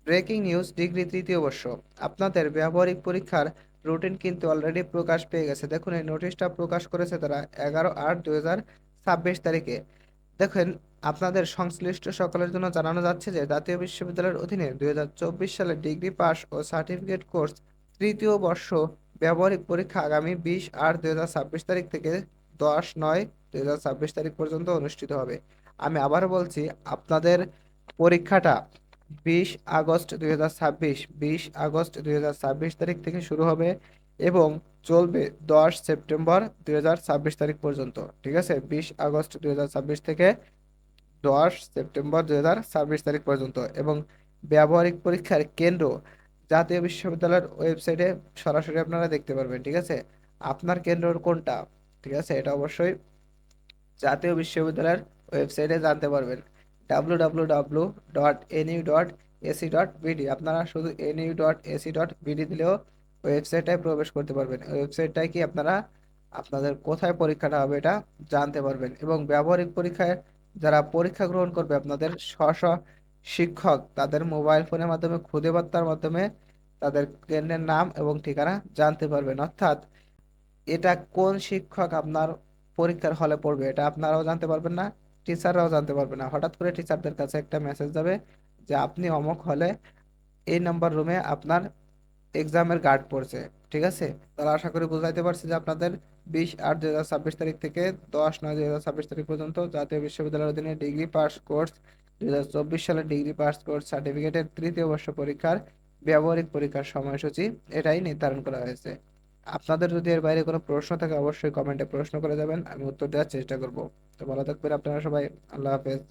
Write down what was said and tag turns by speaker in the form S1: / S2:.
S1: Breaking news, degree তৃতীয় বর্ষ আপনাদের ব্যবহারিক পরীক্ষার রুটিন কিন্তু অলরেডি প্রকাশ পেয়ে গেছে। দেখুন, এই নোটিশটা প্রকাশ করেছে তারা 11/8/2026 তারিখে। দেখেন, আপনাদের সংশ্লিষ্ট সকলের জন্য জানানো যাচ্ছে যে জাতীয় বিশ্ববিদ্যালয়ের অধীনে 2024 সালে ডিগ্রি পাস ও সার্টিফিকেট কোর্স তৃতীয় বর্ষ ব্যবহারিক পরীক্ষা আগামী 20/8/2026 তারিখ থেকে 10/9/2026 তারিখ পর্যন্ত অনুষ্ঠিত হবে। আমি আবার বলছি, আপনাদের পরীক্ষাটা 20 আগস্ট 2026 তারিখ থেকে শুরু হবে এবং চলবে 10 সেপ্টেম্বর 2026 তারিখ পর্যন্ত। ঠিক আছে, 20 আগস্ট 2026 থেকে 10 সেপ্টেম্বর 2026 তারিখ পর্যন্ত। এবং ব্যবহারিক পরীক্ষার কেন্দ্র জাতীয় বিশ্ববিদ্যালয়ের ওয়েবসাইটে সরাসরি আপনারা দেখতে পারবেন। ঠিক আছে, আপনার কেন্দ্র কোনটা, ঠিক আছে, এটা অবশ্যই জাতীয় বিশ্ববিদ্যালয়ের ওয়েবসাইটে জানতে পারবেন। www.nu.ac.bd, আপনারা শুধু nu.ac.bd দিলেও ওয়েবসাইটটায় প্রবেশ করতে পারবেন। ওয়েবসাইটটায় কি আপনারা আপনাদের কোথায় পরীক্ষাটা হবে এটা জানতে পারবেন। এবং ব্যবহারিক পরীক্ষায় যারা পরীক্ষা গ্রহণ করবে, আপনাদের স্ব শিক্ষক তাদের মোবাইল ফোনের মাধ্যমে খুদে বার্তার মাধ্যমে তাদের কেন্দ্রের নাম এবং ঠিকানা জানতে পারবেন। অর্থাৎ এটা কোন শিক্ষক আপনার পরীক্ষার হলে পড়বে এটা আপনারাও জানতে পারবেন না, টিচাররাও জানতে পারবে না। হঠাৎ করে টিচারদের কাছে একটা মেসেজ যাবে যে আপনি অমুক হলে এই নাম্বার রুমে আপনার এক্সামের গার্ড পড়ছে। ঠিক আছে, তাহলে আশা করি বুঝাইতে পারছি যে আপনাদের 20/8/2026 তারিখ থেকে 10/9/2026 তারিখ পর্যন্ত জাতীয় বিশ্ববিদ্যালয়ের অধীনে ডিগ্রি পাস কোর্স 2024 সালের ডিগ্রি পাস কোর্স সার্টিফিকেটের তৃতীয় বর্ষ পরীক্ষার ব্যবহারিক পরীক্ষার সময়সূচি এটাই নির্ধারণ করা হয়েছে। আপনাদের যদি এর বাইরে কোনো প্রশ্ন থাকে অবশ্যই কমেন্টে প্রশ্ন করে যাবেন, আমি উত্তর দেওয়ার চেষ্টা করব। তো ভালো থাকবেন আপনারা সবাই। আল্লাহ হাফেজ।